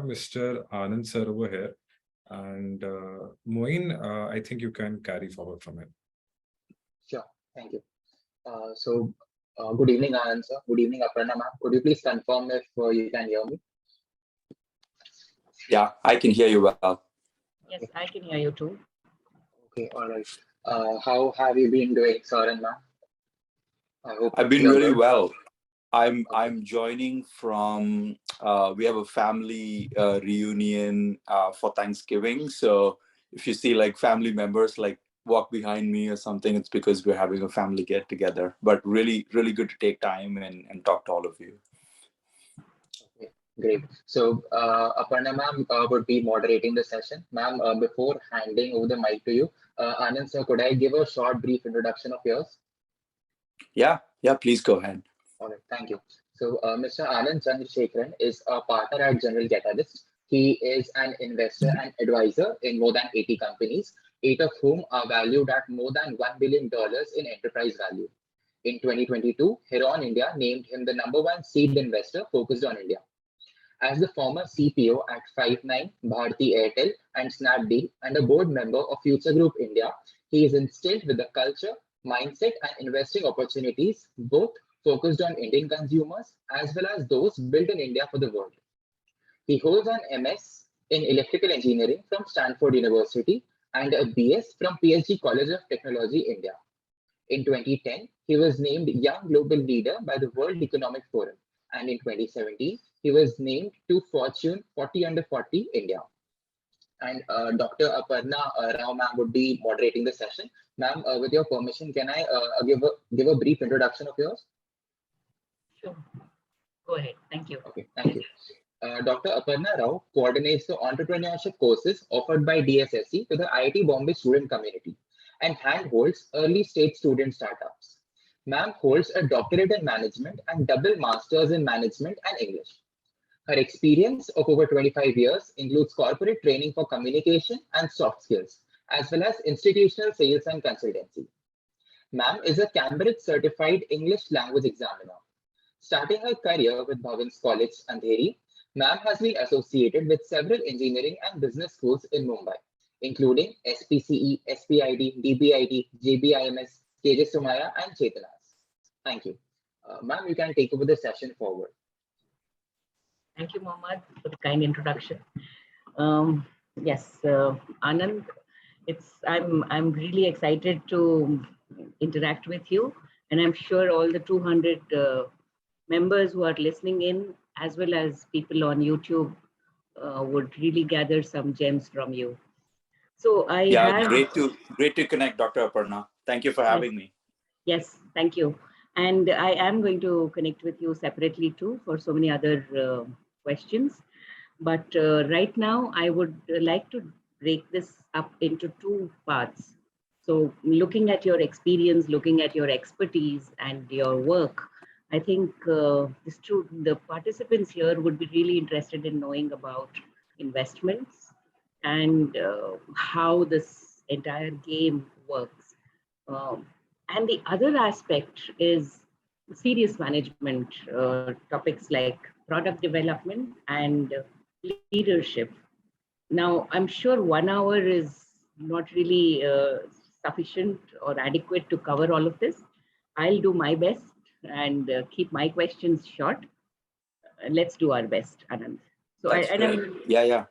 Mr. Anand sir over here. And Moin, I think you can carry forward from it. Sure, thank you. Good evening, Anand sir. Good evening, Aparna ma'am. Could you please confirm if you can hear me? Yeah, I can hear you well. Yes, I can hear you too. Okay, all right. How have you been doing, sir and ma'am? I hope I've been really good. well. I'm joining from we have a family reunion for Thanksgiving. So if you see like family members like walk behind me or something, it's because we're having a family get together. But really, really good to take time and talk to all of you. Okay, great. So Aparna ma'am would be moderating the session. Ma'am, before handing over the mic to you, Anand sir, could I give a short, brief introduction of yours? Yeah, please go ahead. All right, thank you. So Mr. Anand Chandrasekaran is a partner at General Catalyst. He is an investor and advisor in more than 80 companies, 8 of whom are valued at more than $1 billion in enterprise value. In 2022, HURUN India named him the #1 seed investor focused on India. As the former CPO at 59, Bharti Airtel, and Snapdeal, and a board member of Future Group India, he is instilled with the culture, mindset, and investing opportunities, both focused on Indian consumers as well as those built in India for the world. He holds an MS in Electrical Engineering from Stanford University and a BS from PSG College of Technology, India. In 2010, he was named Young Global Leader by the World Economic Forum, and in 2017, he was named to Fortune 40 Under 40 India. And Dr. Aparna Rao ma'am would be moderating the session. Ma'am, with your permission, can I give a brief introduction of yours? Sure. Go ahead. Thank you. Okay, thank you. Dr. Aparna Rao coordinates the entrepreneurship courses offered by DSSC to the IIT Bombay student community and handholds early stage student startups. Ma'am holds a doctorate in management and double masters in management and English. Her experience of over 25 years includes corporate training for communication and soft skills, as well as institutional sales and consultancy. Ma'am is a Cambridge certified English language examiner. Starting her career with Bhavan's College, Andheri, Ma'am has been associated with several engineering and business schools in Mumbai, including SPCE, SPID, DBIT, JBIMS, KJ Sumaya, and Chetanas. Thank you. Ma'am, you can take over the session forward. Thank you, Mohammad, for the kind introduction. Yes, Anand, I'm really excited to interact with you, and I'm sure all the 200 members who are listening in, as well as people on YouTube, would really gather some gems from you. So great to connect, Dr. Aparna. Thank you for having me. Yes, thank you. And I am going to connect with you separately too for so many other questions. But right now, I would like to break this up into two parts. So looking at your experience, looking at your expertise and your work, I think the participants here would be really interested in knowing about investments and how this entire game works. And the other aspect is serious management topics like product development and leadership. Now, I'm sure 1 hour is not really sufficient or adequate to cover all of this. I'll do my best and keep my questions short. Let's do our best, Anand. So yeah.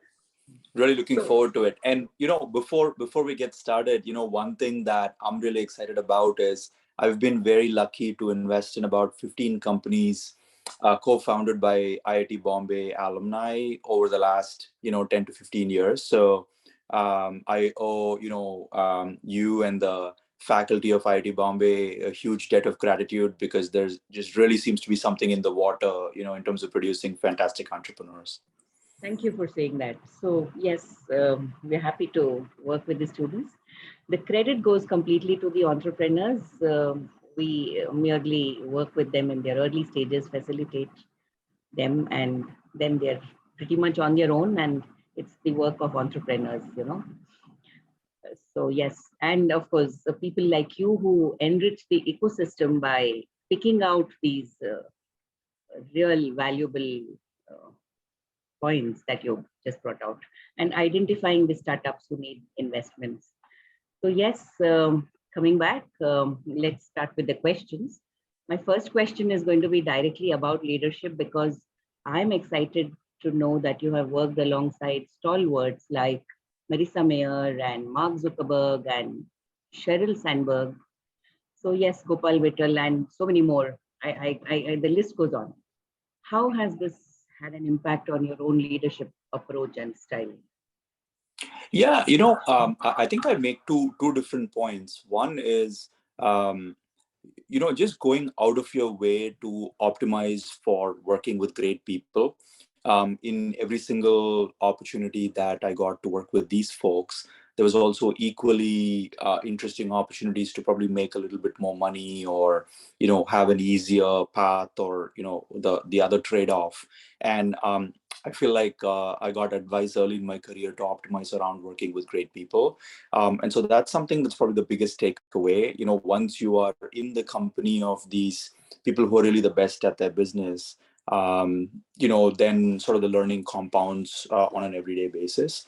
Really looking forward to it. And before we get started, one thing that I'm really excited about is I've been very lucky to invest in about 15 companies co-founded by IIT Bombay alumni over the last 10 to 15 years. So I owe you and the faculty of IIT Bombay a huge debt of gratitude, because there's just really seems to be something in the water in terms of producing fantastic entrepreneurs. Thank you for saying that. So yes, we're happy to work with the students. The credit goes completely to the entrepreneurs. We merely work with them in their early stages, facilitate them, and then they're pretty much on their own, and it's the work of entrepreneurs, So yes, and of course, the people like you who enrich the ecosystem by picking out these real valuable points that you just brought out, and identifying the startups who need investments. So yes, coming back, let's start with the questions. My first question is going to be directly about leadership, because I'm excited to know that you have worked alongside stalwarts like Marissa Mayer and Mark Zuckerberg and Sheryl Sandberg. So yes, Gopal Vittal and so many more. The list goes on. How has this had an impact on your own leadership approach and style? Yeah, I think I make two different points. One is, just going out of your way to optimize for working with great people. In every single opportunity that I got to work with these folks, there was also equally interesting opportunities to probably make a little bit more money, or have an easier path, or the other trade-off. And I feel like I got advice early in my career to optimize around working with great people. And so that's something that's probably the biggest takeaway. Once you are in the company of these people who are really the best at their business, then sort of the learning compounds on an everyday basis.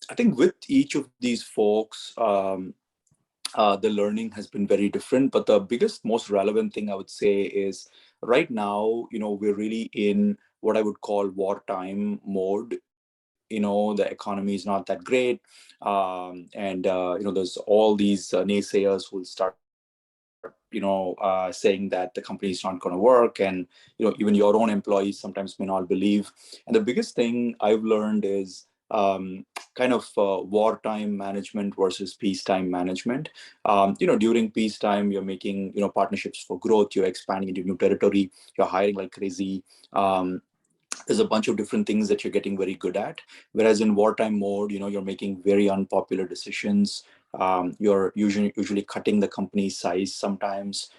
I think with each of these folks, the learning has been very different. But the biggest, most relevant thing I would say is right now, we're really in what I would call wartime mode. The economy is not that great. And there's all these naysayers who will start saying that the company is not going to work, and even your own employees sometimes may not believe. And the biggest thing I've learned is kind of wartime management versus peacetime management. During peacetime, you're making partnerships for growth, you're expanding into new territory, you're hiring like crazy. There's a bunch of different things that you're getting very good at. Whereas in wartime mode, you're making very unpopular decisions. You're usually cutting the company's size sometimes.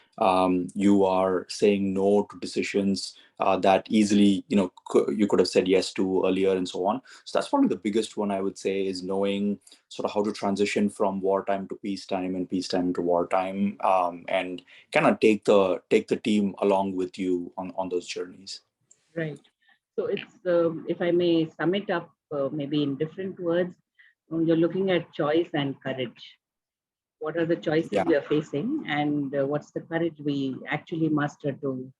You are saying no to decisions that easily, you could have said yes to earlier, and so on. So that's probably the biggest one I would say, is knowing sort of how to transition from wartime to peacetime and peacetime to wartime, and kind of take the team along with you on those journeys. Right. So it's, if I may sum it up, maybe in different words, you're looking at choice and courage. What are the choices we are facing, and what's the courage we actually muster to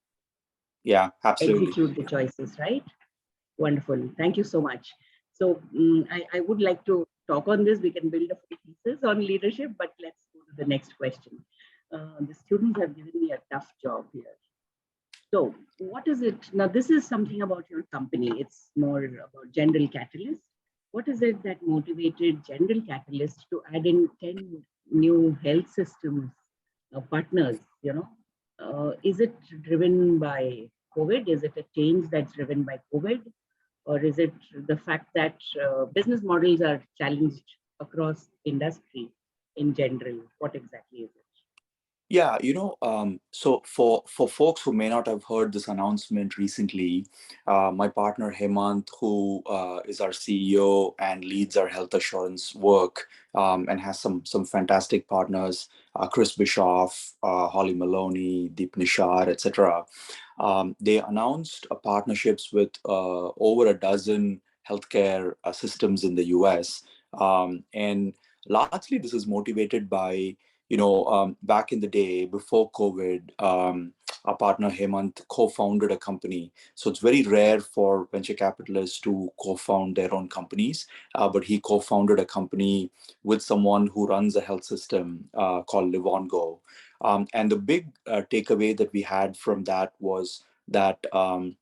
absolutely execute the choices, right? Wonderful. Thank you so much. So I would like to talk on this. We can build a few pieces on leadership, but let's go to the next question. The students have given me a tough job here. So what is it? Now, this is something about your company. It's more about General Catalyst. What is it that motivated General Catalyst to add in 10 new health systems partners? Is it driven by COVID? Is it a change that's driven by COVID? Or is it the fact that business models are challenged across industry in general? What exactly is it? Yeah, so for folks who may not have heard this announcement recently, my partner Hemant, who is our CEO and leads our health assurance work, and has some fantastic partners, Chris Bischoff, Holly Maloney, Deep Nishar, etc. They announced partnerships with over a dozen healthcare systems in the US, and largely this is motivated by back in the day before COVID, our partner Hemant co-founded a company. So it's very rare for venture capitalists to co-found their own companies, but he co-founded a company with someone who runs a health system called Livongo. And the big takeaway that we had from that was that a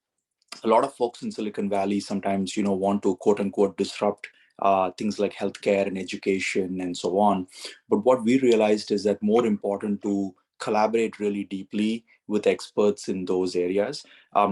lot of folks in Silicon Valley sometimes, want to quote unquote disrupt things like healthcare and education and so on. But what we realized is that more important to collaborate really deeply with experts in those areas.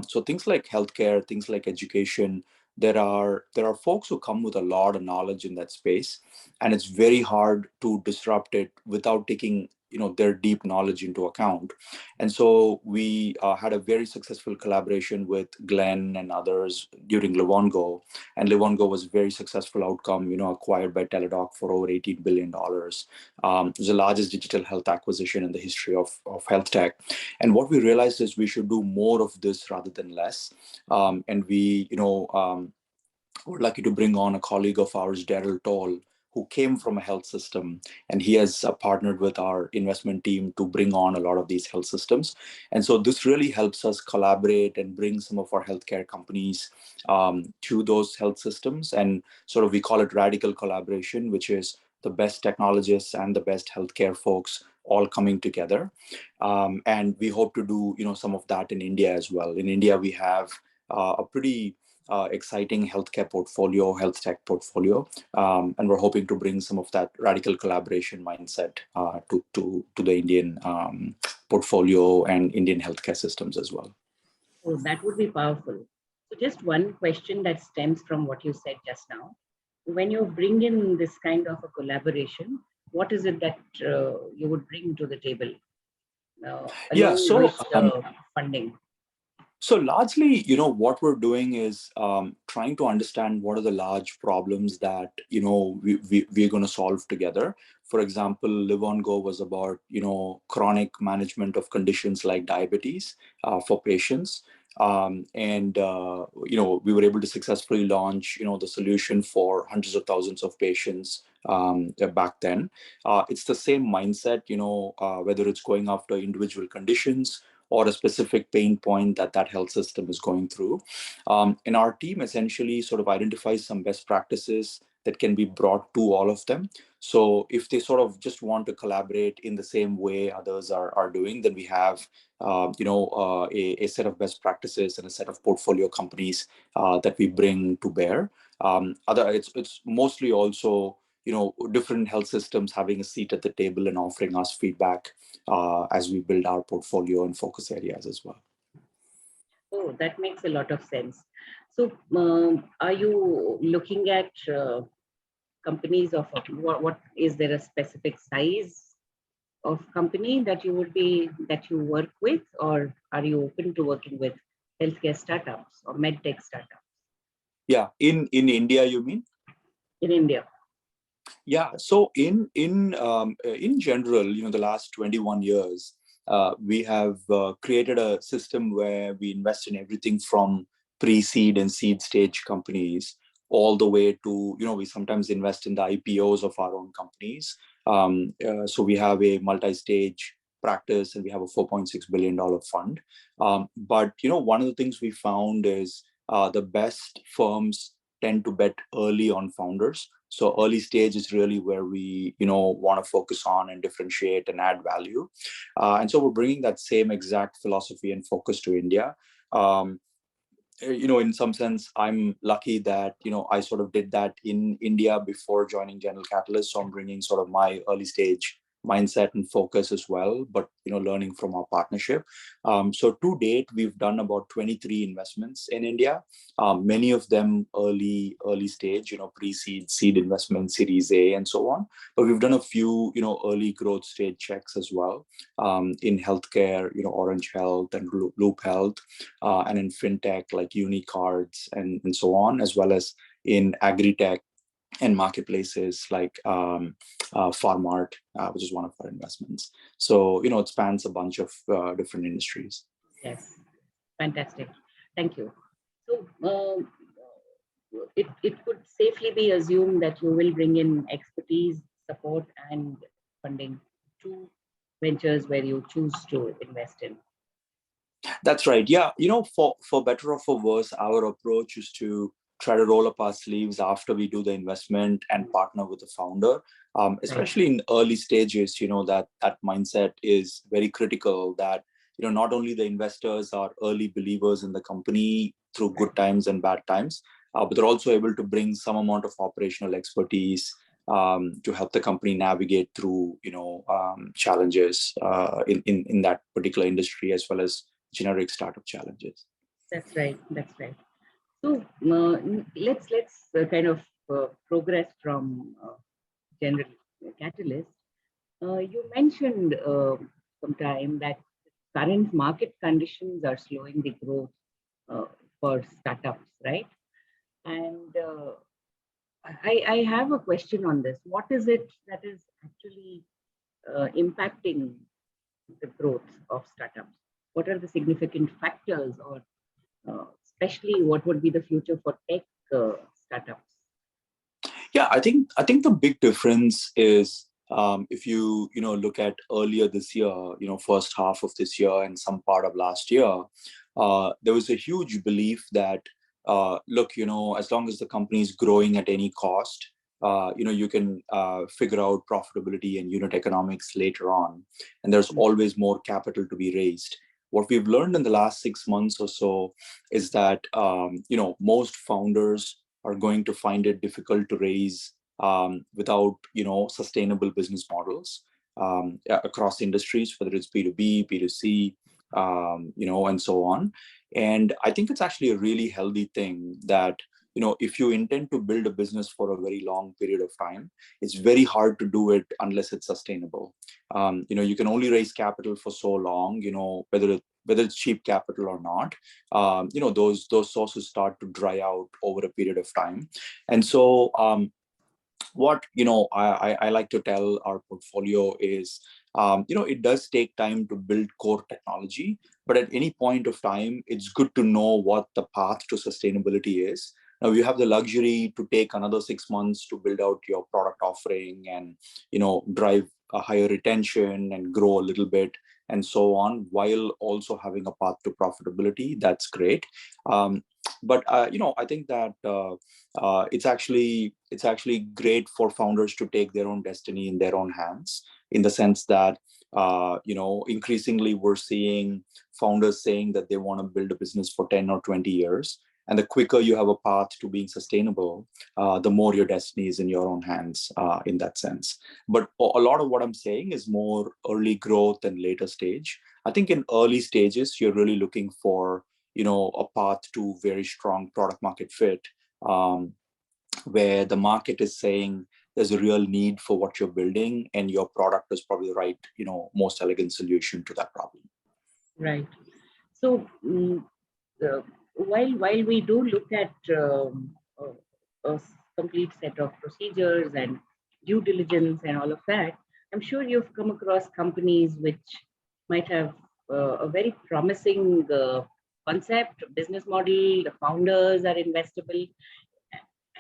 So things like healthcare, things like education, there are folks who come with a lot of knowledge in that space, and it's very hard to disrupt it without taking their deep knowledge into account. And so we had a very successful collaboration with Glenn and others during Livongo, and Livongo was a very successful outcome, acquired by Teladoc for over $18 billion. It was the largest digital health acquisition in the history of health tech. And what we realized is we should do more of this rather than less. And we we're lucky to bring on a colleague of ours, Daryl Toll, who came from a health system, and he has partnered with our investment team to bring on a lot of these health systems. And so this really helps us collaborate and bring some of our healthcare companies to those health systems. And sort of we call it radical collaboration, which is the best technologists and the best healthcare folks all coming together. And we hope to do, some of that in India as well. In India, we have a pretty exciting healthcare portfolio, health tech portfolio, and we're hoping to bring some of that radical collaboration mindset to the Indian portfolio and Indian healthcare systems as well. Oh, that would be powerful. So just one question that stems from what you said just now. When you bring in this kind of a collaboration, what is it that you would bring to the table along with funding? So largely, what we're doing is trying to understand what are the large problems that, we're going to solve together. For example, Live On Go was about, chronic management of conditions like diabetes for patients. We were able to successfully launch, the solution for hundreds of thousands of patients back then. It's the same mindset, whether it's going after individual conditions or a specific pain point that health system is going through. And our team essentially sort of identifies some best practices that can be brought to all of them. So if they sort of just want to collaborate in the same way others are doing, then we have a set of best practices and a set of portfolio companies that we bring to bear. It's mostly also different health systems having a seat at the table and offering us feedback as we build our portfolio and focus areas as well. Oh, that makes a lot of sense. So are you looking at companies of what is there a specific size of company that you work with, or are you open to working with healthcare startups or medtech startups? Yeah, in India, you mean? In India. Yeah. So in general, the last 21 years, we have created a system where we invest in everything from pre-seed and seed stage companies all the way to, we sometimes invest in the IPOs of our own companies. So we have a multi-stage practice and we have a $4.6 billion fund. But, one of the things we found is the best firms tend to bet early on founders. So early stage is really where we, want to focus on and differentiate and add value. And so we're bringing that same exact philosophy and focus to India. In some sense, I'm lucky that, I sort of did that in India before joining General Catalyst. So I'm bringing sort of my early stage mindset and focus as well, but, learning from our partnership. So to date, we've done about 23 investments in India, many of them early stage, pre-seed, seed investment, Series A, and so on. But we've done a few, early growth stage checks as well in healthcare, Orange Health and Loop Health, and in fintech like Unicards and so on, as well as in agri-tech and marketplaces like Farmart, which is one of our investments. So, it spans a bunch of different industries. Yes, fantastic. Thank you. So it could safely be assumed that you will bring in expertise, support, and funding to ventures where you choose to invest in. That's right. Yeah. For better or for worse, our approach is to try to roll up our sleeves after we do the investment and partner with the founder, especially in early stages. That mindset is very critical, that not only the investors are early believers in the company through good times and bad times, but they're also able to bring some amount of operational expertise to help the company navigate through challenges in that particular industry, as well as generic startup challenges. That's right. So let's kind of progress from General Catalyst. You mentioned sometime that current market conditions are slowing the growth for startups, right? And I have a question on this. What is it that is actually impacting the growth of startups? What are the significant factors, or especially what would be the future for tech startups? Yeah, I think the big difference is if you look at earlier this year, first half of this year and some part of last year, there was a huge belief that look, as long as the company is growing at any cost, you can figure out profitability and unit economics later on, and there's always more capital to be raised. What we've learned in the last 6 months or so is that most founders are going to find it difficult to raise without sustainable business models across industries, whether it's B2B, B2C, and so on. And I think it's actually a really healthy thing that if you intend to build a business for a very long period of time, it's very hard to do it unless it's sustainable. You can only raise capital for so long, whether it's cheap capital or not. Those sources start to dry out over a period of time. And so what I like to tell our portfolio is it does take time to build core technology, but at any point of time it's good to know what the path to sustainability is. Now you have the luxury to take another 6 months to build out your product offering and drive a higher retention and grow a little bit and so on, while also having a path to profitability. That's great. But I think that it's actually great for founders to take their own destiny in their own hands, in the sense that increasingly we're seeing founders saying that they want to build a business for 10 or 20 years. And the quicker you have a path to being sustainable, the more your destiny is in your own hands in that sense. But a lot of what I'm saying is more early growth and later stage. I think in early stages, you're really looking for a path to very strong product market fit, where the market is saying there's a real need for what you're building, and your product is probably the right, most elegant solution to that problem. Right. So while we do look at a complete set of procedures and due diligence and all of that, I'm sure you've come across companies which might have a very promising concept, business model, the founders are investable,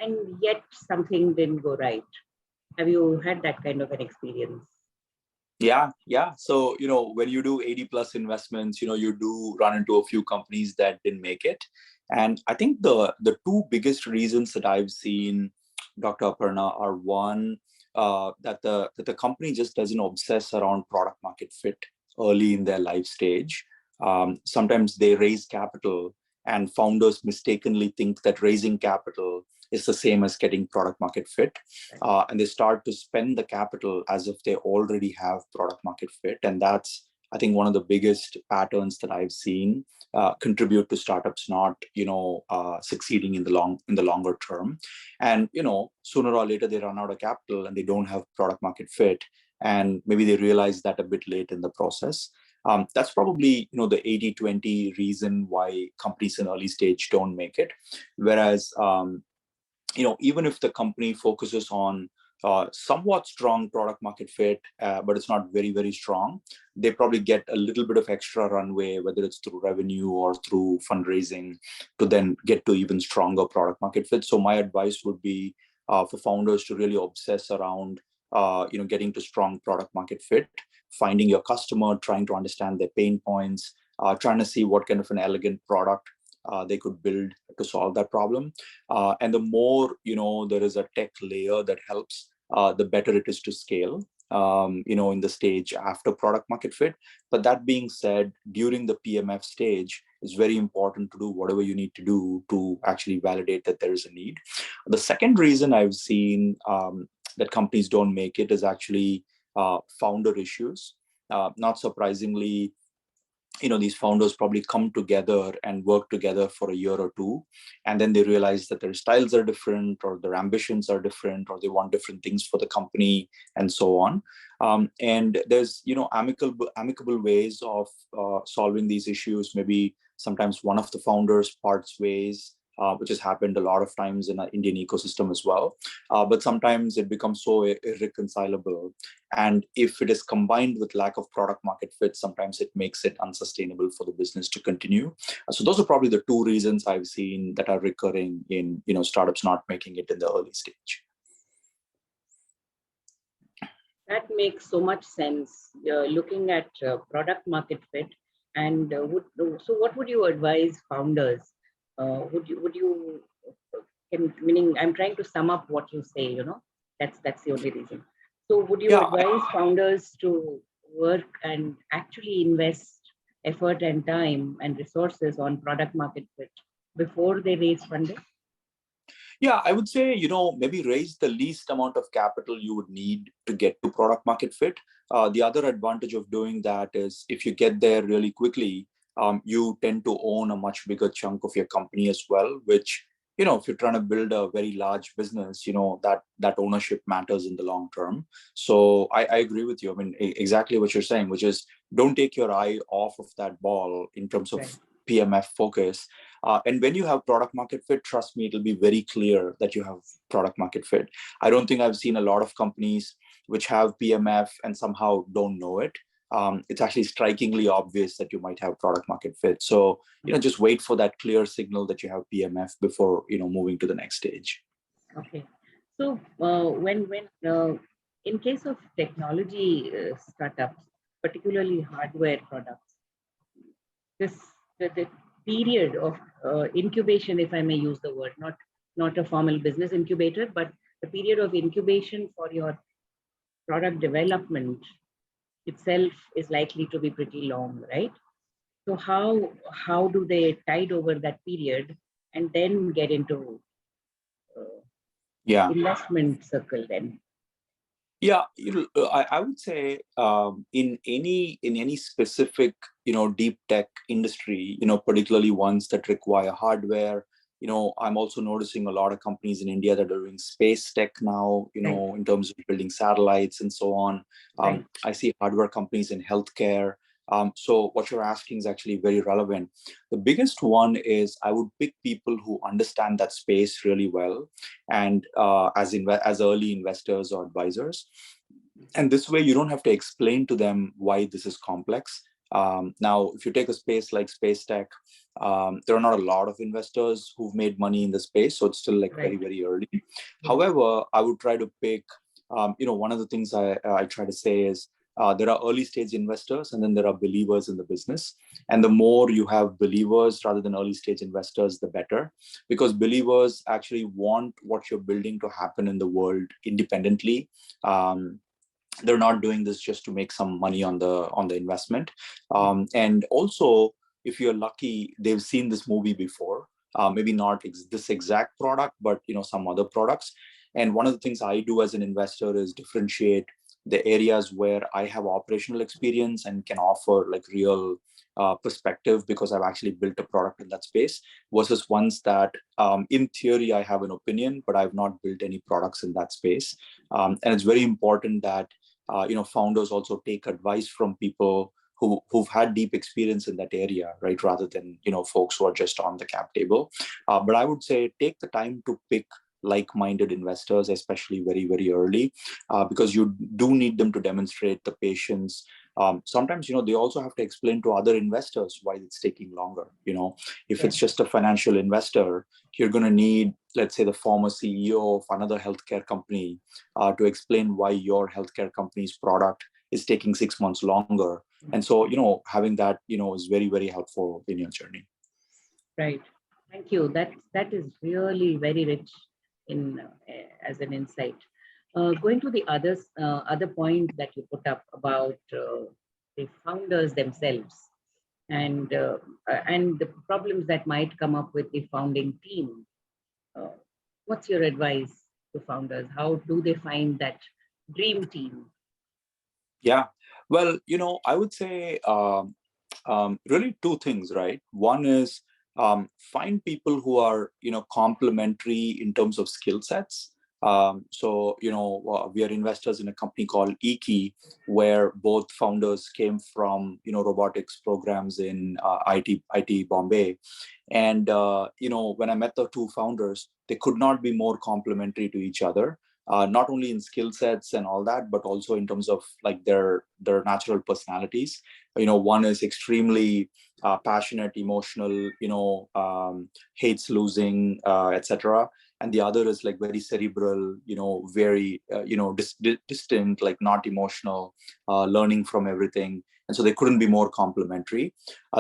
and yet something didn't go right. Have you had that kind of an experience? Yeah. So, when you do 80 plus investments, you do run into a few companies that didn't make it. And I think the two biggest reasons that I've seen, Dr. Aparna, are one, that the company just doesn't obsess around product market fit early in their life stage. Sometimes they raise capital and founders mistakenly think that raising capital is the same as getting product market fit. And they start to spend the capital as if they already have product market fit. And that's, I think, one of the biggest patterns that I've seen contribute to startups not, succeeding in the longer term. And, sooner or later they run out of capital and they don't have product market fit. And maybe they realize that a bit late in the process. That's probably, the 80-20 reason why companies in early stage don't make it. Whereas, even if the company focuses on somewhat strong product market fit, but it's not very, very strong, they probably get a little bit of extra runway, whether it's through revenue or through fundraising, to then get to even stronger product market fit. So my advice would be for founders to really obsess around, getting to strong product market fit, finding your customer, trying to understand their pain points, trying to see what kind of an elegant product they could build to solve that problem. And the more, there is a tech layer that helps, the better it is to scale, in the stage after product market fit. But that being said, during the PMF stage, it's very important to do whatever you need to do to actually validate that there is a need. The second reason I've seen that companies don't make it is actually founder issues. Not surprisingly, these founders probably come together and work together for a year or two, and then they realize that their styles are different, or their ambitions are different, or they want different things for the company, and so on. And there's amicable ways of solving these issues. Maybe sometimes one of the founders parts ways, which has happened a lot of times in our Indian ecosystem as well. But sometimes it becomes so irreconcilable. And if it is combined with lack of product market fit, sometimes it makes it unsustainable for the business to continue. So those are probably the two reasons I've seen that are recurring in startups not making it in the early stage. That makes so much sense. Looking at product market fit, and so what would you advise founders? Meaning I'm trying to sum up what you say. That's the only reason. So would you advise founders to work and actually invest effort and time and resources on product market fit before they raise funding? Yeah, I would say, maybe raise the least amount of capital you would need to get to product market fit. The other advantage of doing that is if you get there really quickly, you tend to own a much bigger chunk of your company as well, which, if you're trying to build a very large business, that ownership matters in the long term. So I agree with you. I mean, exactly what you're saying, which is don't take your eye off of that ball in terms of PMF focus. And when you have product market fit, trust me, it'll be very clear that you have product market fit. I don't think I've seen a lot of companies which have PMF and somehow don't know it. It's actually strikingly obvious that you might have product market fit. So, just wait for that clear signal that you have PMF before, moving to the next stage. Okay. So when in case of technology startups, particularly hardware products, the period of incubation, if I may use the word, not a formal business incubator, but the period of incubation for your product development itself is likely to be pretty long, right? So how do they tide over that period and then get into investment circle then? Yeah, I would say in any specific deep tech industry, particularly ones that require hardware. I'm also noticing a lot of companies in India that are doing space tech now, in terms of building satellites and so on. I see hardware companies in healthcare. So what you're asking is actually very relevant. The biggest one is I would pick people who understand that space really well, and as early investors or advisors. And this way, you don't have to explain to them why this is complex. Now, if you take a space like space tech, there are not a lot of investors who've made money in the space, so it's still very, very early. However, I would try to pick, one of the things I try to say is, there are early stage investors and then there are believers in the business. And the more you have believers rather than early stage investors, the better, because believers actually want what you're building to happen in the world independently. They're not doing this just to make some money on the investment. And also, if you're lucky, they've seen this movie before, maybe not this exact product, but some other products. And one of the things I do as an investor is differentiate the areas where I have operational experience and can offer real perspective because I've actually built a product in that space, versus ones that in theory I have an opinion, but I've not built any products in that space. And it's very important that founders also take advice from people who've had deep experience in that area, right? Rather than folks who are just on the cap table. But I would say take the time to pick like-minded investors, especially very, very early, because you do need them to demonstrate the patience. Sometimes, they also have to explain to other investors why it's taking longer. If it's just a financial investor, you're going to need, let's say, the former CEO of another healthcare company to explain why your healthcare company's product is taking 6 months longer. And so, having that, is very, very helpful in your journey. Right. Thank you. That is really very rich as an insight. Going to the other point that you put up about the founders themselves and the problems that might come up with the founding team. What's your advice to founders? How do they find that dream team? Yeah, well, I would say really two things, right? One is find people who are complementary in terms of skill sets. So, we are investors in a company called E-Key, where both founders came from, robotics programs in IIT Bombay. And, when I met the two founders, they could not be more complementary to each other. Not only in skill sets and all that, but also in terms of like their natural personalities. One is extremely passionate, emotional, hates losing, etc. And the other is like very cerebral, very distant, like not emotional, learning from everything. And so they couldn't be more complementary.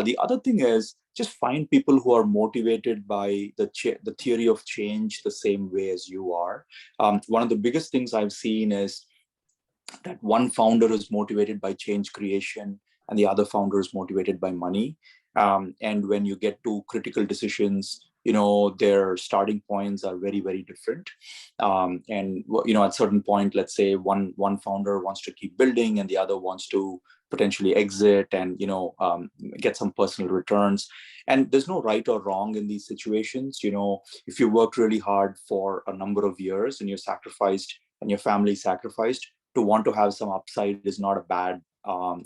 The other thing is just find people who are motivated by the theory of change the same way as you are. One of the biggest things I've seen is that one founder is motivated by change creation and the other founder is motivated by money. And when you get to critical decisions, their starting points are very, very different. And at certain point, let's say one founder wants to keep building and the other wants to potentially exit and get some personal returns. And there's no right or wrong in these situations. If you worked really hard for a number of years and you sacrificed and your family sacrificed, to want to have some upside is not a bad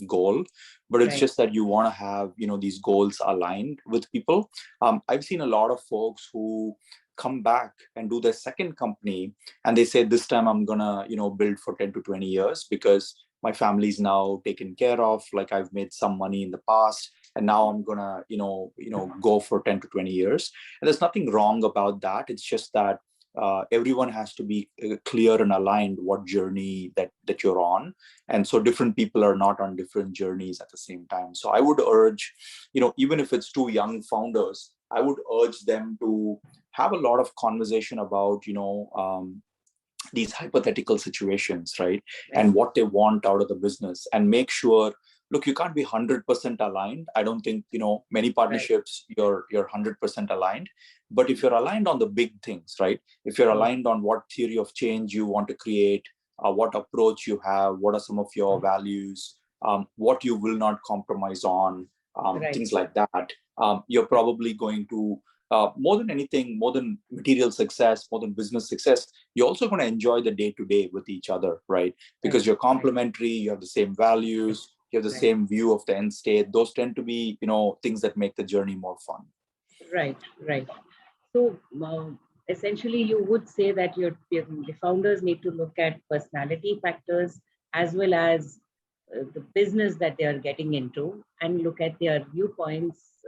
goal, but it's just that you want to have these goals aligned with people. I've seen a lot of folks who come back and do their second company and they say, this time I'm gonna build for 10 to 20 years because my family's now taken care of, like I've made some money in the past and now I'm gonna go for 10 to 20 years. And there's nothing wrong about that. It's just that everyone has to be clear and aligned what journey that you're on. And so different people are not on different journeys at the same time. So I would urge, even if it's two young founders, I would urge them to have a lot of conversation about, these hypothetical situations, right? And what they want out of the business, and make sure, look, you can't be 100% aligned. I don't think, many partnerships, you're 100% aligned. But if you're aligned on the big things, right? If you're aligned on what theory of change you want to create, what approach you have, what are some of your values, what you will not compromise on, things like that, you're probably going to, more than anything, more than material success, more than business success, you're also going to enjoy the day-to-day with each other, right? Because you're complementary, you have the same values, you have the same view of the end state. Those tend to be, things that make the journey more fun. Right. So essentially, you would say that the founders need to look at personality factors as well as the business that they are getting into, and look at their viewpoints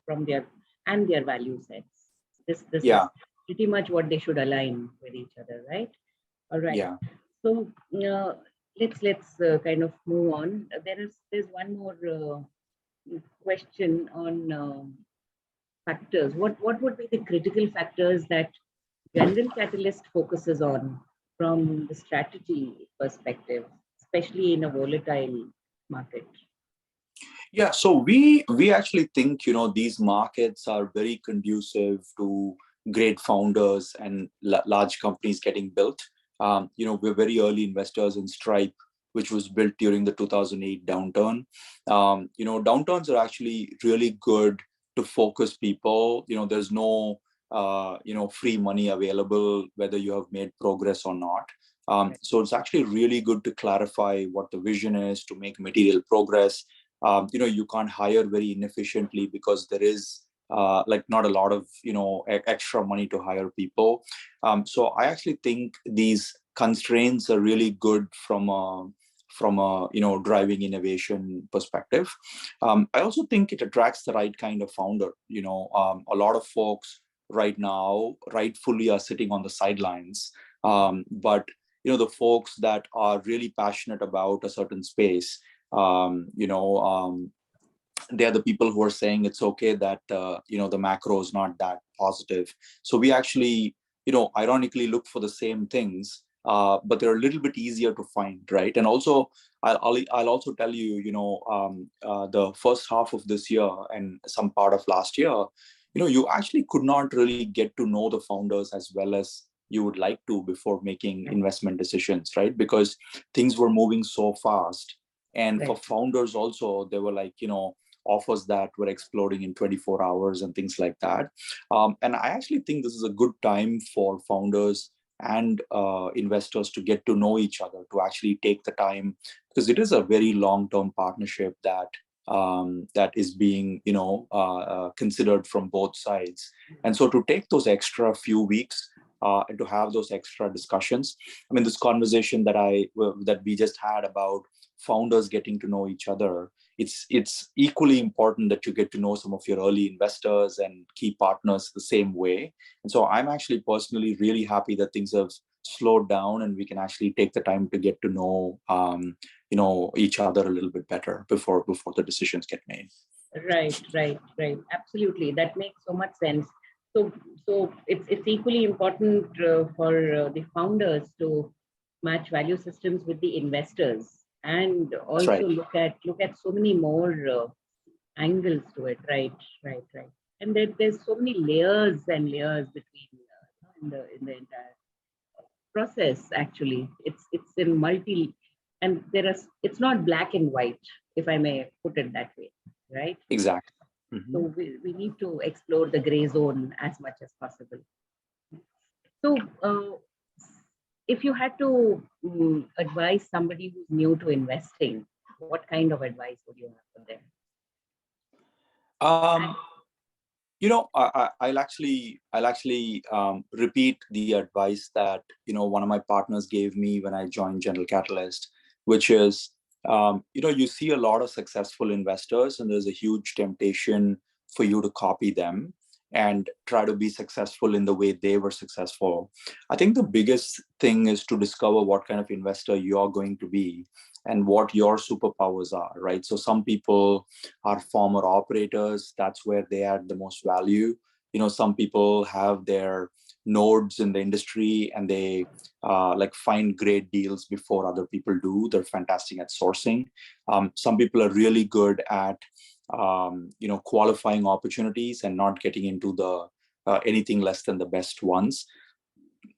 from their value sets. This is pretty much what they should align with each other, right? All right. Yeah. So let's kind of move on. There's one more question on factors. What would be the critical factors that General Catalyst focuses on from the strategy perspective, especially in a volatile market? Yeah, so we actually think these markets are very conducive to great founders and large companies getting built. We're very early investors in Stripe, which was built during the 2008 downturn. Downturns are actually really good to focus people. There's no free money available, whether you have made progress or not. So it's actually really good to clarify what the vision is, to make material progress. You can't hire very inefficiently because there is not a lot of extra money to hire people. So I actually think these constraints are really good from a driving innovation perspective. I also think it attracts the right kind of founder. A lot of folks right now rightfully are sitting on the sidelines, but the folks that are really passionate about a certain space, they are the people who are saying it's okay that the macro is not that positive. So we actually ironically look for the same things, but they're a little bit easier to find, right? And also I'll also tell you, the first half of this year and some part of last year, you actually could not really get to know the founders as well as you would like to before making investment decisions, right? Because things were moving so fast. And for founders also, there were offers that were exploding in 24 hours and things like that. And I actually think this is a good time for founders and investors to get to know each other, to actually take the time, because it is a very long-term partnership that that is being, considered from both sides. And so to take those extra few weeks and to have those extra discussions, I mean, this conversation that we just had about founders getting to know each other, it's equally important that you get to know some of your early investors and key partners the same way. And so I'm actually personally really happy that things have slowed down and we can actually take the time to get to know each other a little bit better before the decisions get made. Right. Absolutely, that makes so much sense. So it's equally important for the founders to match value systems with the investors, and also right. look at so many more angles to it. Right. And there's so many layers and layers between in the entire process. Actually, it's in multi, and it's not black and white, if I may put it that way. Right. Exactly. Mm-hmm. So we need to explore the gray zone as much as possible. So if you had to advise somebody who's new to investing, what kind of advice would you have for them? I'll actually repeat the advice that one of my partners gave me when I joined General Catalyst, which is you see a lot of successful investors, and there's a huge temptation for you to copy them and try to be successful in the way they were successful. I think the biggest thing is to discover what kind of investor you're going to be and what your superpowers are, right? So some people are former operators. That's where they add the most value. Some people have their nodes in the industry and they find great deals before other people do. They're fantastic at sourcing. Some people are really good at qualifying opportunities and not getting into the anything less than the best ones.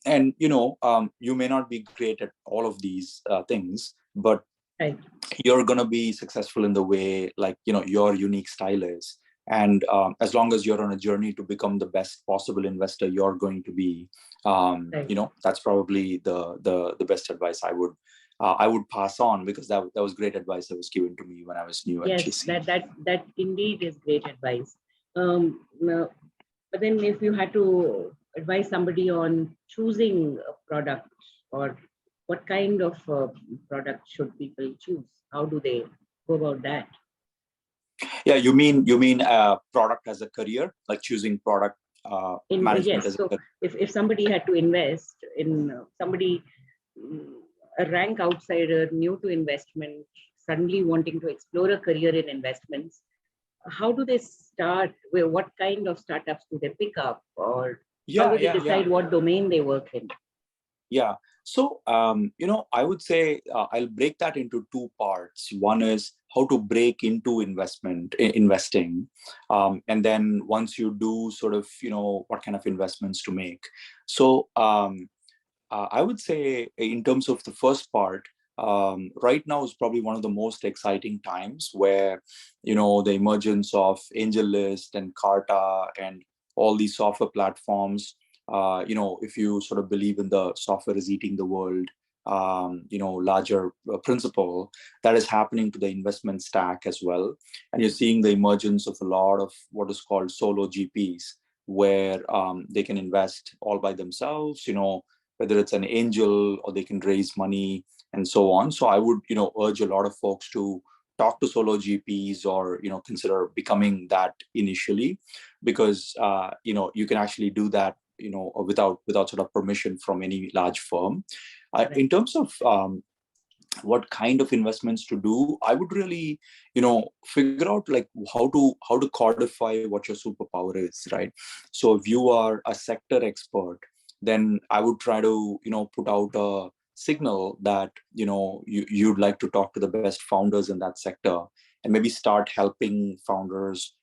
And you may not be great at all of these things, but right. You're going to be successful in the way your unique style is. And as long as you're on a journey to become the best possible investor you're going to be, right. That's probably the best advice I would pass on, because that was great advice that was given to me when I was new at GC. That indeed is great advice. But then if you had to advise somebody on choosing a product, or what kind of product should people choose? How do they go about that? Yeah, you mean product as a career, like choosing product management yes. as So a career? if somebody had to invest in somebody, a rank outsider, new to investment, suddenly wanting to explore a career in investments, how do they start? What kind of startups do they pick up, or how do they decide what domain they work in? Yeah. So, I would say I'll break that into two parts. One is how to break into investing. And then once you do, sort of, what kind of investments to make. So I would say in terms of the first part, right now is probably one of the most exciting times, where, the emergence of AngelList and Carta and all these software platforms, if you sort of believe in the software is eating the world, larger principle that is happening to the investment stack as well. And you're seeing the emergence of a lot of what is called solo GPs, where they can invest all by themselves, whether it's an angel or they can raise money and so on. So I would, urge a lot of folks to talk to solo GPs, or, consider becoming that initially, because, you can actually do that, without sort of permission from any large firm. In terms of what kind of investments to do, I would really, figure out like how to codify what your superpower is, right? So if you are a sector expert, then I would try to, put out a signal that, you'd like to talk to the best founders in that sector, and maybe start helping founders,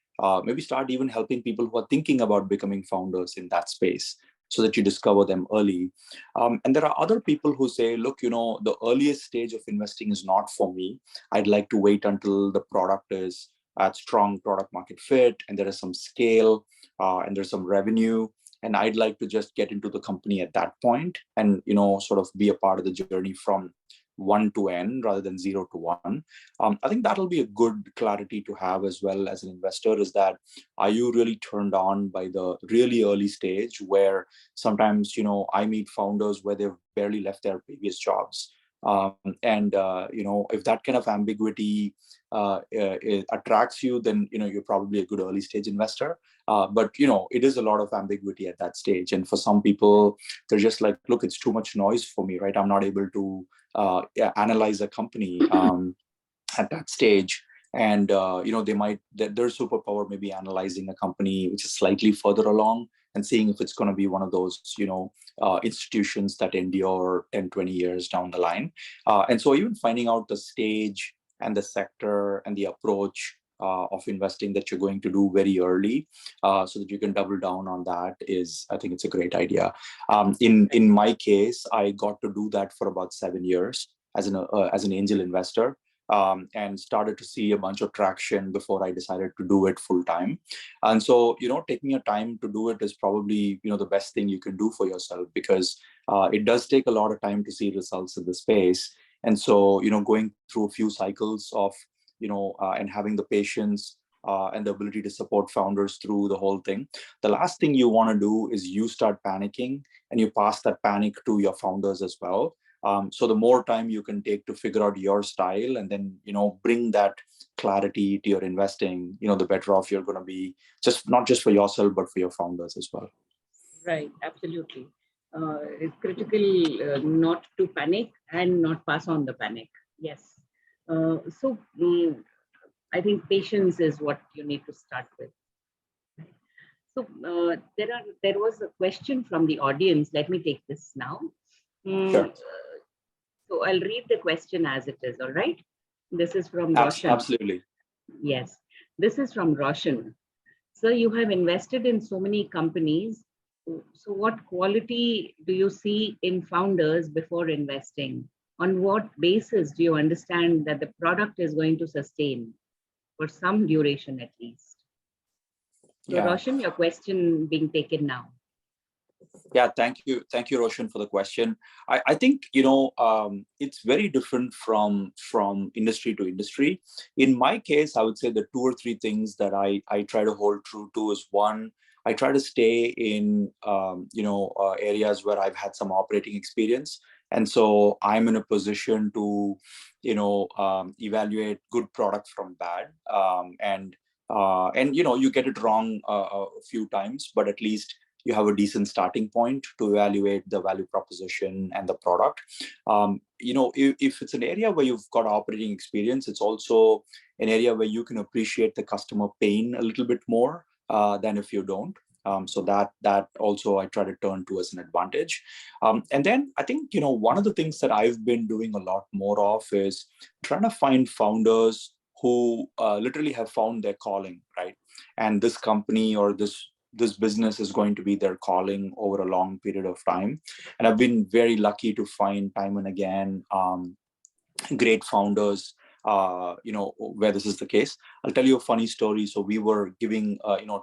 maybe start even helping people who are thinking about becoming founders in that space, so that you discover them early. And there are other people who say, look, the earliest stage of investing is not for me. I'd like to wait until the product is at strong product market fit, and there is some scale, and there's some revenue, and I'd like to just get into the company at that point and, sort of be a part of the journey from 1 to N rather than 0 to 1. I think that'll be a good clarity to have as well as an investor, is that are you really turned on by the really early stage where sometimes, I meet founders where they've barely left their previous jobs. If that kind of ambiguity it attracts you, then, you're probably a good early stage investor. But it is a lot of ambiguity at that stage. And for some people, they're just like, look, it's too much noise for me, right? I'm not able to analyze a company at that stage. And, their superpower may be analyzing a company which is slightly further along and seeing if it's going to be one of those, institutions that endure 10, 20 years down the line. And so even finding out the stage and the sector and the approach of investing that you're going to do very early, so that you can double down on that I think it's a great idea. In my case, I got to do that for about 7 years as an angel investor. And started to see a bunch of traction before I decided to do it full time. And so, taking your time to do it is probably, the best thing you can do for yourself, because it does take a lot of time to see results in the space. And so, going through a few cycles of, and having the patience and the ability to support founders through the whole thing. The last thing you want to do is you start panicking and you pass that panic to your founders as well. So the more time you can take to figure out your style and then, bring that clarity to your investing, the better off you're going to be, not just for yourself, but for your founders as well. Right, absolutely. It's critical not to panic and not pass on the panic. Yes. I think patience is what you need to start with. So there was a question from the audience. Let me take this now. Sure. So I'll read the question as it is, all right? This is from Roshan. Absolutely. Yes, this is from Roshan. So you have invested in so many companies. So what quality do you see in founders before investing? On what basis do you understand that the product is going to sustain for some duration at least? So Yeah. Roshan, your question being taken now. Yeah, thank you, Roshan, for the question. I think it's very different from industry to industry. In my case, I would say the 2 or 3 things that I try to hold true to is, one, I try to stay in areas where I've had some operating experience, and so I'm in a position to evaluate good product from bad, and you get it wrong a few times, but at least you have a decent starting point to evaluate the value proposition and the product. If it's an area where you've got operating experience, it's also an area where you can appreciate the customer pain a little bit more than if you don't. So that also I try to turn to as an advantage. And then I think, one of the things that I've been doing a lot more of is trying to find founders who literally have found their calling, right? And this company or this business is going to be their calling over a long period of time. And I've been very lucky to find time and again great founders where this is the case. I'll tell you a funny story. So we were giving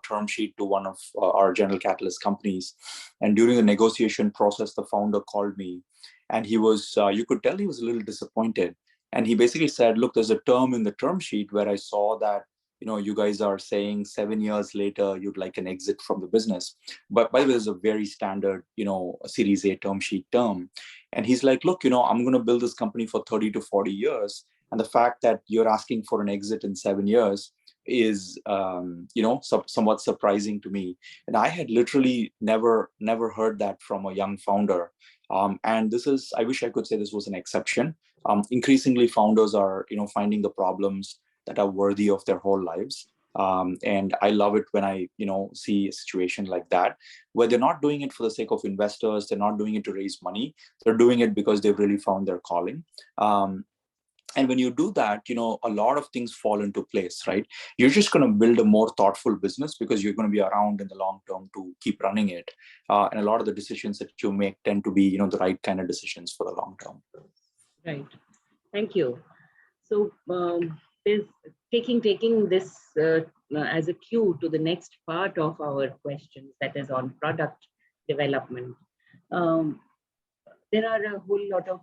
term sheet to one of our General Catalyst companies, and during the negotiation process, the founder called me, and he was you could tell he was a little disappointed. And he basically said, look, there's a term in the term sheet where I saw that you guys are saying 7 years later you'd like an exit from the business. But by the way, there's a very standard, Series A term sheet term. And he's like, look, I'm going to build this company for 30 to 40 years. And the fact that you're asking for an exit in 7 years is, somewhat surprising to me. And I had literally never heard that from a young founder. And I wish I could say this was an exception. Increasingly, founders are, finding the problems that are worthy of their whole lives. And I love it when I, see a situation like that, where they're not doing it for the sake of investors. They're not doing it to raise money. They're doing it because they've really found their calling. And when you do that, a lot of things fall into place, right? You're just going to build a more thoughtful business because you're going to be around in the long term to keep running it. And a lot of the decisions that you make tend to be, the right kind of decisions for the long term. Right. Thank you. So taking this as a cue to the next part of our questions, that is on product development. There are a whole lot of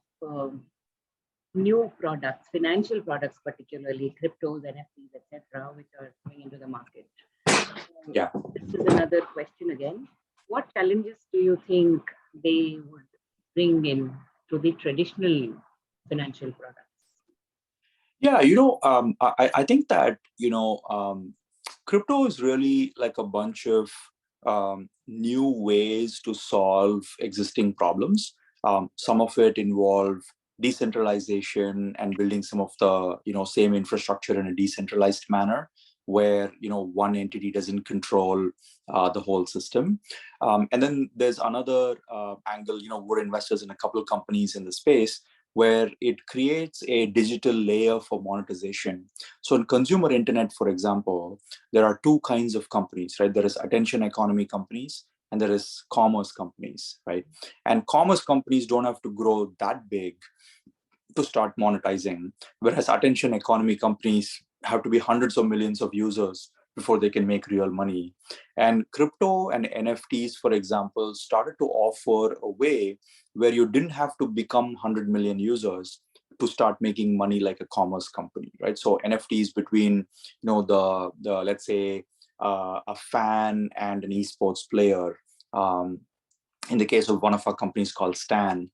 new products, financial products, particularly cryptos, NFTs, etc., which are coming into the market. Yeah. This is another question again. What challenges do you think they would bring in to the traditional financial products? Yeah, I think that, crypto is really like a bunch of new ways to solve existing problems. Some of it involve decentralization and building some of the, same infrastructure in a decentralized manner where, one entity doesn't control the whole system. And then there's another angle, we're investors in a couple of companies in the space where it creates a digital layer for monetization. So in consumer internet, for example, there are two kinds of companies, right? There is attention economy companies and there is commerce companies, right? And commerce companies don't have to grow that big to start monetizing, whereas attention economy companies have to be hundreds of millions of users before they can make real money. And crypto and NFTs, for example, started to offer a way where you didn't have to become 100 million users to start making money like a commerce company, right? So NFTs between, the let's say a fan and an esports player. In the case of one of our companies called Stan,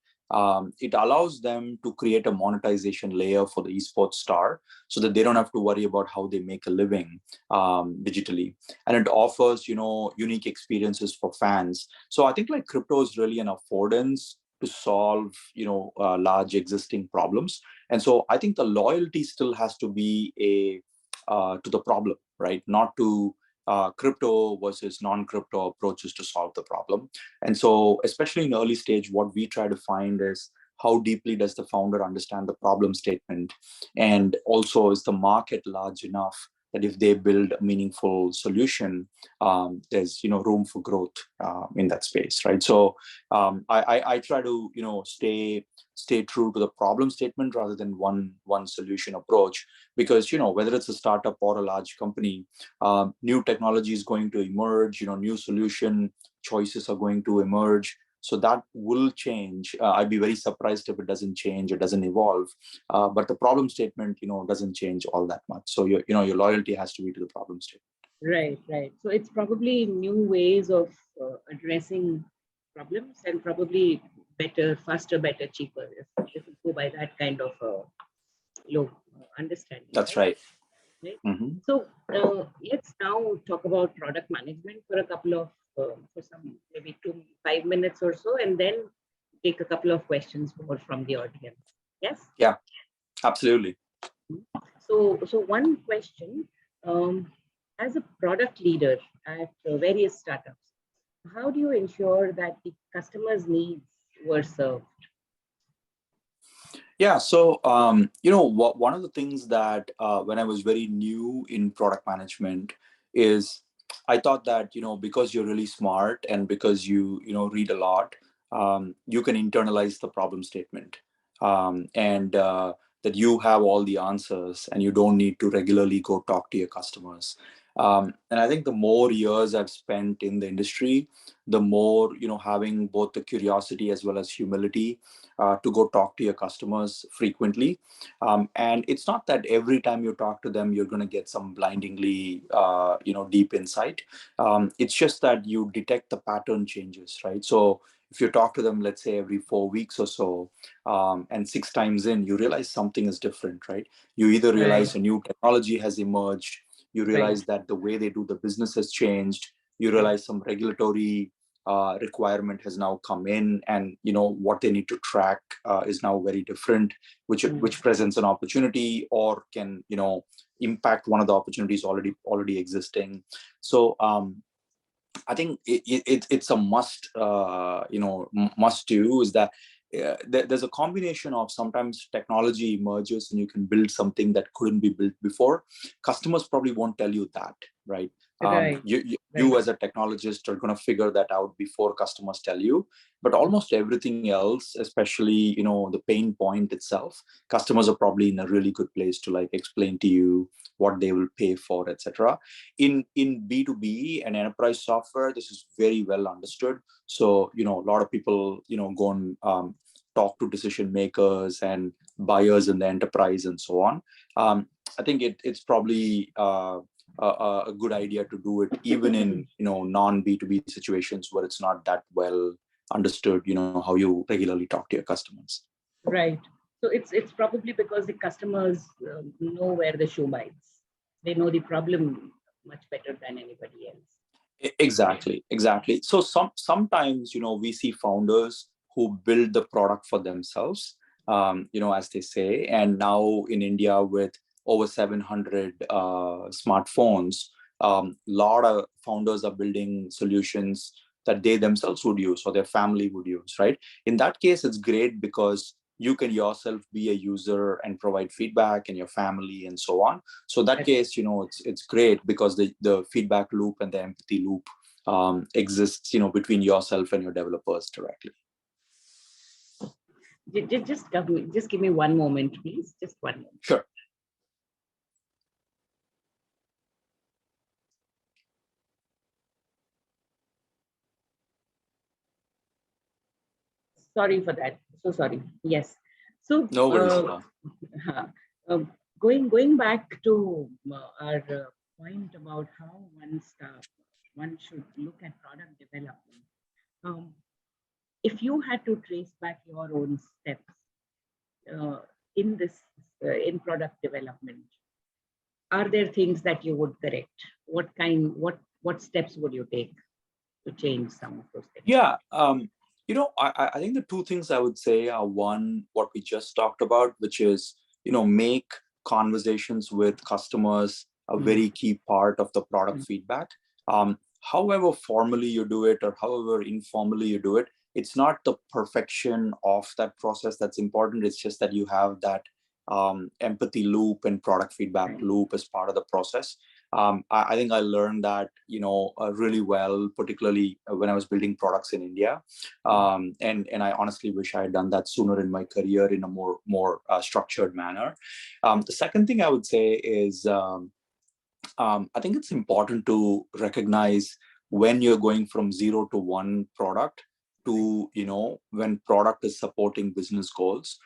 it allows them to create a monetization layer for the esports star so that they don't have to worry about how they make a living digitally. And it offers, unique experiences for fans. So I think like crypto is really an affordance to solve, large existing problems. And so I think the loyalty still has to be to the problem, right? Not to crypto versus non-crypto approaches to solve the problem. And so, especially in early stage, what we try to find is how deeply does the founder understand the problem statement? And also, is the market large enough that if they build a meaningful solution, there's room for growth in that space, right? So I try to stay true to the problem statement rather than one solution approach, because whether it's a startup or a large company, new technology is going to emerge, new solution choices are going to emerge. So that will change. I'd be very surprised if it doesn't change or doesn't evolve. But the problem statement, doesn't change all that much. So your loyalty has to be to the problem statement. Right. So it's probably new ways of addressing problems, and probably better, faster, better, cheaper, if you go by that kind of low understanding. That's right. Mm-hmm. So let's now talk about product management for a couple of, for some maybe 5 minutes or so, and then take a couple of questions more from the audience. Yes? Yeah, absolutely. So one question, as a product leader at various startups, how do you ensure that the customers' needs were served? Yeah, so one of the things that when I was very new in product management is I thought that because you're really smart and because you read a lot, you can internalize the problem statement, and that you have all the answers and you don't need to regularly go talk to your customers. And I think the more years I've spent in the industry, the more having both the curiosity as well as humility to go talk to your customers frequently. And it's not that every time you talk to them, you're going to get some blindingly, deep insight. It's just that you detect the pattern changes, right? So if you talk to them, let's say every 4 weeks or so, and 6 times in, you realize something is different, right? You either realize a new technology has emerged, you realize that the way they do the business has changed, you realize some regulatory requirement has now come in, and what they need to track is now very different, which presents an opportunity or can impact one of the opportunities already existing. So I think it's a must must do, is that there's a combination of sometimes technology emerges and you can build something that couldn't be built before. Customers probably won't tell you that, right? Right. You as a technologist are going to figure that out before customers tell you. But almost everything else, especially, the pain point itself, customers are probably in a really good place to like explain to you what they will pay for, etc. In B2B and enterprise software, this is very well understood. So, a lot of people, go and talk to decision makers and buyers in the enterprise and so on. I think it's probably a good idea to do it even in non B2B situations where it's not that well understood, how you regularly talk to your customers. Right. So it's probably because the customers know where the shoe bites. They know the problem much better than anybody else. Exactly. So sometimes we see founders who build the product for themselves, as they say. And now in India, with over 700 smartphones, lot of founders are building solutions that they themselves would use or their family would use, right? In that case, it's great because you can yourself be a user and provide feedback, and your family and so on. So that case, it's great because the feedback loop and the empathy loop exists, between yourself and your developers directly. Just give me one moment, please. Just one moment. Sure. Sorry for that. So sorry. Yes. So no worries. Going back to our point about how one should look at product development. If you had to trace back your own steps in product development, are there things that you would correct? What steps would you take to change some of those things? Yeah. I think the two things I would say are, one, what we just talked about, which is, make conversations with customers a very key part of the product feedback. However formally you do it or however informally you do it, it's not the perfection of that process that's important. It's just that you have that empathy loop and product feedback loop as part of the process. I think I learned that, really well, particularly when I was building products in India. And I honestly wish I had done that sooner in my career in a more structured manner. The second thing I would say is, I think it's important to recognize when you're going from 0 to 1 product to, when product is supporting business goals.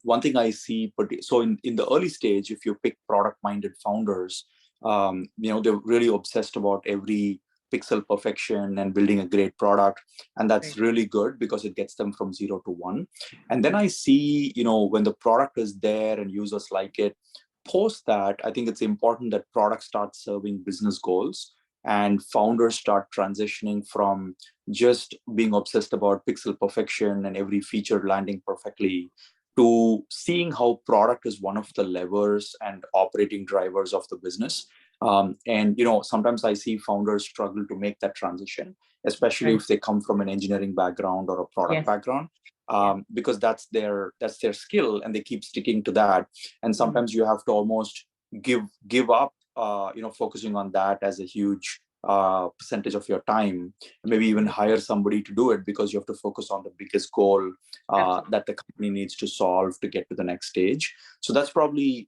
One thing I see, so in the early stage, if you pick product-minded founders, they're really obsessed about every pixel perfection and building a great product. And that's really good because it gets them from 0 to 1. And then I see, when the product is there and users like it, post that, I think it's important that product starts serving business goals and founders start transitioning from just being obsessed about pixel perfection and every feature landing perfectly to seeing how product is one of the levers and operating drivers of the business. And sometimes I see founders struggle to make that transition, especially if they come from an engineering background or a product background, because that's their skill and they keep sticking to that. And sometimes you have to almost give up, focusing on that as a huge percentage of your time, maybe even hire somebody to do it because you have to focus on the biggest goal that the company needs to solve to get to the next stage. So that's probably,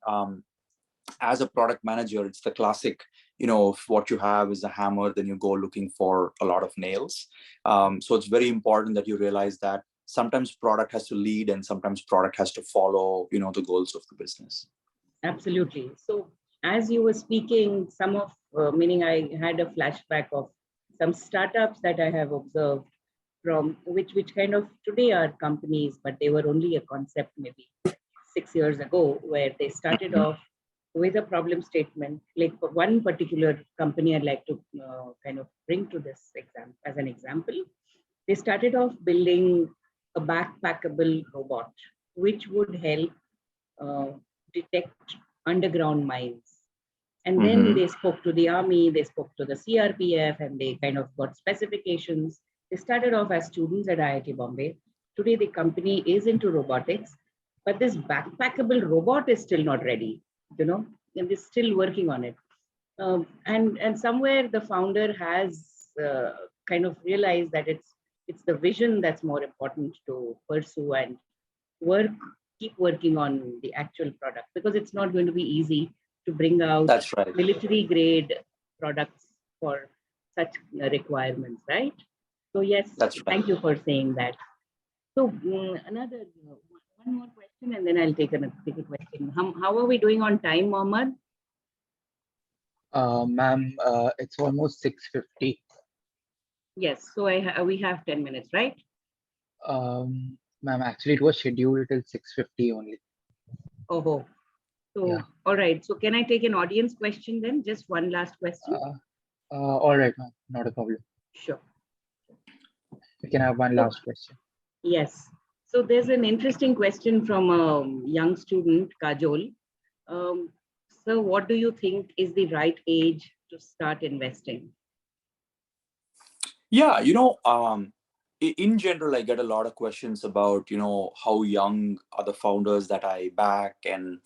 as a product manager, it's the classic, if what you have is a hammer, then you go looking for a lot of nails. So it's very important that you realize that sometimes product has to lead and sometimes product has to follow, the goals of the business. Absolutely. So as you were speaking, meaning I had a flashback of some startups that I have observed from which kind of today are companies, but they were only a concept maybe 6 years ago, where they started off with a problem statement. Like for one particular company I'd like to kind of bring to this example as an example. They started off building a backpackable robot, which would help detect underground mines. And then they spoke to the army, they spoke to the CRPF, and they kind of got specifications. They started off as students at IIT Bombay. Today, the company is into robotics, but this backpackable robot is still not ready, and they're still working on it. And somewhere the founder has kind of realized that it's the vision that's more important to pursue and keep working on the actual product, because it's not going to be easy to bring out That's right. military grade products for such requirements, right? So yes, That's right. thank you for saying that. So another one more question, and then I'll take a question. How are we doing on time, Mohammed? Ma'am, it's almost 6:50. Yes, so we have 10 minutes, right? Ma'am, actually it was scheduled till 6:50 only. Oh, so Yeah. all right. So can I take an audience question then? Just one last question. All right, ma'am, not a problem. Sure. We can have one last question. Yes. So there's an interesting question from a young student, Kajol. So what do you think is the right age to start investing? Yeah, in general, I get a lot of questions about, how young are the founders that I back, and,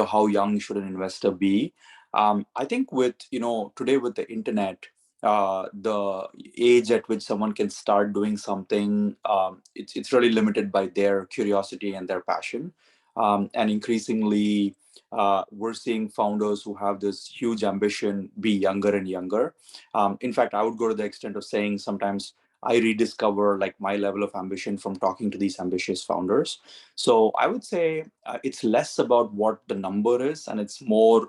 how young should an investor be? I think with, today with the internet, the age at which someone can start doing something, it's really limited by their curiosity and their passion. And increasingly, we're seeing founders who have this huge ambition be younger and younger. In fact, I would go to the extent of saying sometimes I rediscover like my level of ambition from talking to these ambitious founders. So I would say it's less about what the number is, and it's more,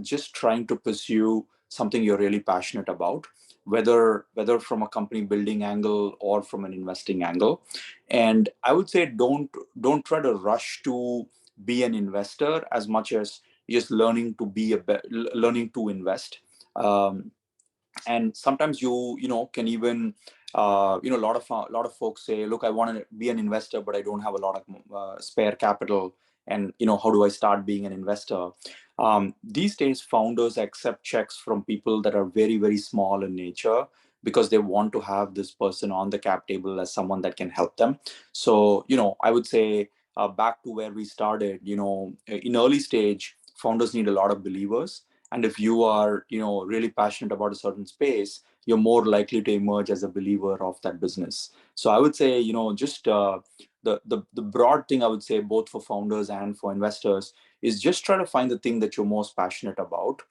just trying to pursue something you're really passionate about, whether from a company building angle or from an investing angle. And I would say don't try to rush to be an investor as much as just learning to invest. And sometimes you can even a lot of folks say, look, I want to be an investor but I don't have a lot of spare capital, and how do I start being an investor? These days founders accept checks from people that are very, very small in nature, because they want to have this person on the cap table as someone that can help them. So I would say, back to where we started, in early stage founders need a lot of believers. And if you are really passionate about a certain space, you're more likely to emerge as a believer of that business. So I would say, just the broad thing I would say, both for founders and for investors, is just try to find the thing that you're most passionate about.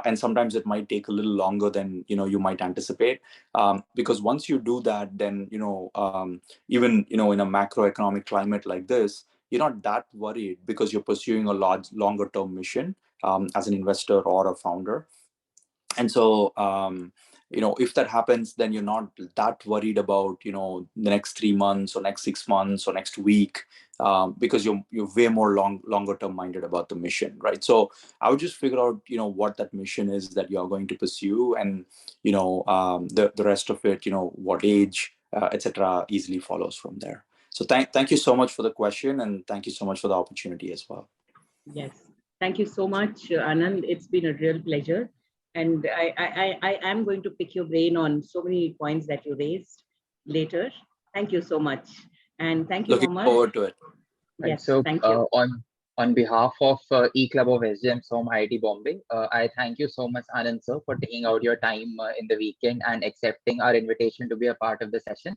And sometimes it might take a little longer than you might anticipate, because once you do that, then even in a macroeconomic climate like this, you're not that worried, because you're pursuing a longer term mission, as an investor or a founder. And so if that happens, then you're not that worried about the next 3 months or next 6 months or next week, because you're way more longer term minded about the mission, right? So I would just figure out what that mission is that you're going to pursue, and the rest of it, what age, etc., easily follows from there. So thank you so much for the question, and thank you so much for the opportunity as well. Yes, thank you so much, Anand. It's been a real pleasure. And I am going to pick your brain on so many points that you raised later. Thank you so much. And thank you, Looking Mohammed. forward to it. Right, Yes, so thank you. on behalf of E-Club of SGMs from IIT Bombay, I thank you so much, Anand sir, for taking out your time in the weekend and accepting our invitation to be a part of the session.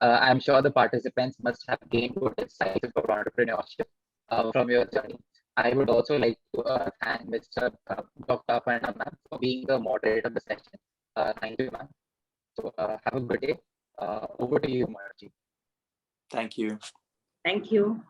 I'm sure the participants must have gained good insights about entrepreneurship from your journey. I would also like to thank Mr. Dr. Aparna ma'am for being the moderator of the session. Thank you, ma'am. So have a good day. Over to you, Marji. Thank you. Thank you.